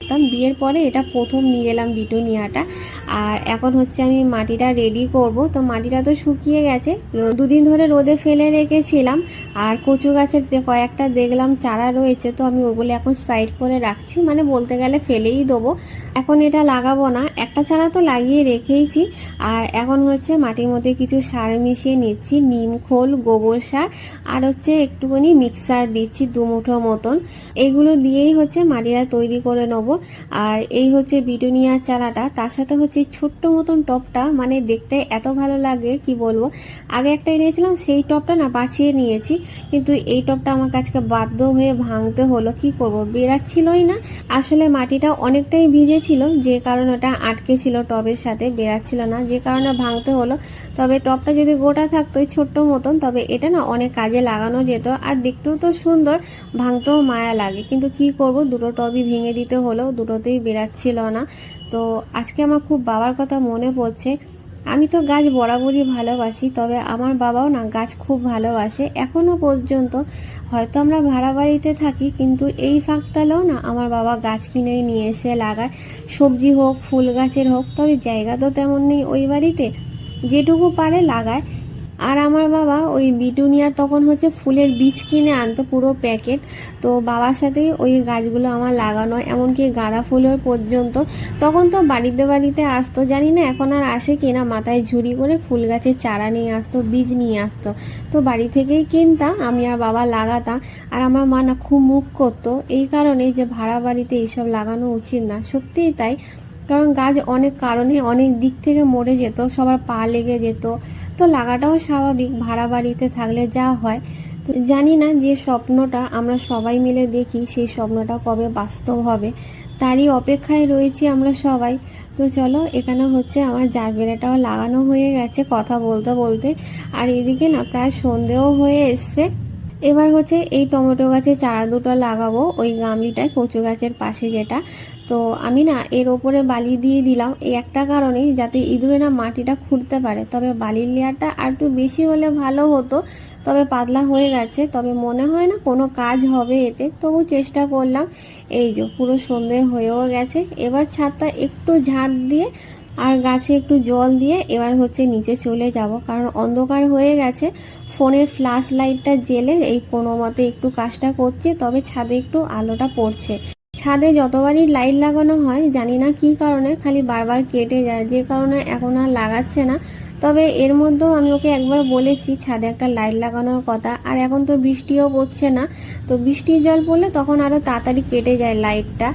বিয়ের পরে এটা প্রথম নিয়ে এলাম বিটুনিয়াটা। আর এখন হচ্ছে আমি মাটিটা রেডি করব। তো মাটিটা তো শুকিয়ে গেছে, দুদিন ধরে রোদে ফেলে রেখেছিলাম। আর কচু গাছের কয়েকটা দেখলাম চারা রয়েছে, তো আমি ওগুলো এখন সাইড করে রাখছি, মানে বলতে গেলে ফেলেই দেবো। এখন এটা লাগাবো না, একটা চারা তো লাগিয়ে রেখেইছি। আর এখন হচ্ছে মাটির মধ্যে কিছু সার মিশিয়ে নিচ্ছি, নিম খোল, গোবর সার, আর হচ্ছে একটুখানি মিক্সার দিচ্ছি 2 মুঠো মতন। এইগুলো দিয়েই হচ্ছে মাটিটা তৈরি করে নেবো। আর এই হচ্ছে বিটুনিয়ার চারাটা, তার সাথে হচ্ছে ছোট্ট মতন টবটা, মানে দেখতে এত ভালো লাগে কি বলবো। আগে একটা এনেছিলাম, সেই টবটা না বাঁচিয়ে নিয়েছি, কিন্তু এই টবটা আমার কাছে বাধ্য হয়ে ভাঙতে হলো, কি করব, বেরাচ্ছিলই না। আসলে মাটিটা অনেকটাই ভিজে ছিল, যে কারণে ওটা আটকে ছিল টবের সাথে, বেরাচ্ছিল না, যে কারণে ভাঙতে হলো। তবে টবটা যদি গোটা থাকতো ছোট্ট মতন, তবে এটা না অনেক কাজে লাগানো যেত, আর দেখতেও তো সুন্দর, ভাঙতেও মায়া লাগে। কিন্তু কি করব, দুটো টবই ভেঙে দিতে হলো, দুটোতেই বেরাচ্ছিল না। তো আজকে আমার খুব বাবার কথা মনে পড়ছে। আমি তো গাছ বরাবরই ভালোবাসি, তবে আমার বাবাও না গাছ খুব ভালোবাসে এখনো পর্যন্ত। হয়তো আমরা ভাড়া বাড়িতে থাকি, কিন্তু এই ফাঁকতালেও না আমার বাবা গাছ কিনে নিয়ে এসে লাগায়, সবজি হোক, ফুল গাছের হোক। তবে জায়গা তো তেমন নেই ওই বাড়িতে, যেটুকু পারে লাগায়। আর আমার বাবা ওই বিটুনিয়া তখন হচ্ছে ফুলের বীজ কিনে আনতো পুরো প্যাকেট, তো বাবার সাথেই ওই গাছগুলো আমার লাগানো, এমনকি গাঁদা ফুলের পর্যন্ত। তখন তো বাড়িতে বাড়িতে আসতো, জানি না এখন আর আসে কিনা, মাথায় ঝুড়ি করে ফুল গাছের চারা নিয়ে আসতো, বীজ নিয়ে আসতো। তো বাড়ি থেকেই কিনতাম, আমি আর বাবা লাগাতাম। আর আমার মা না খুব মুখ করতো এই কারণে যে ভাড়া বাড়িতে এইসব লাগানো উচিত না, সত্যিই তাই। কারণ গাছ অনেক কারণে অনেক দিক থেকে মরে যেত, সবার পা লেগে যেত। তো লাগাটাও স্বাভাবিক, ভাড়া বাড়িতে থাকলে যা হয়। তো জানি না যে স্বপ্নটা আমরা সবাই মিলে দেখি, সেই স্বপ্নটা কবে বাস্তব হবে, তারই অপেক্ষায় রয়েছি আমরা সবাই। তো চলো, এখানে হচ্ছে আমার জারবেরাটাও লাগানো হয়ে গেছে কথা বলতে বলতে। আর এদিকে না প্রায় সন্ধেও হয়ে এসছে। এবার হচ্ছে এই টমেটো গাছের চারা দুটো লাগাবো ওই গামলিটায়, কচু গাছের পাশে যেটা। তো আমি না এর ওপরে বালি দিয়ে দিলাম এই একটা কারণেই, যাতে ইঁদুরে না মাটিটা খুঁড়তে পারে। তবে বালির লেয়ারটা আর একটু বেশি হলে ভালো হতো, তবে পাতলা হয়ে গেছে, তবে মনে হয় না কোনো কাজ হবে এতে, তবু চেষ্টা করলাম। এই যে পুরো সন্ধে হয়েও গেছে, এবার ছাদটা একটু ঝাঁট দিয়ে আর গাছে একটু জল দিয়ে এবার হচ্ছে নিচে চলে যাব, কারণ অন্ধকার হয়ে গেছে। ফোনের ফ্ল্যাশ লাইটটা জেলে এই কোনো মতে একটু কাজটা করছে, তবে ছাদে একটু আলোটা পড়ছে। ছাদে যতবারই লাইট লাগানো হয় জানি না কি কারণে খালি বারবার কেটে যায়, যে কারণে এখন আর লাগাচ্ছে না। তবে এর মধ্যেও আমি ওকে একবার বলেছি ছাদে একটা লাইট লাগানোর কথা, আর এখন তো বৃষ্টিও পড়ছে না, তো বৃষ্টির জল পড়লে তখন আরো তাড়াতাড়ি কেটে যায় লাইটটা।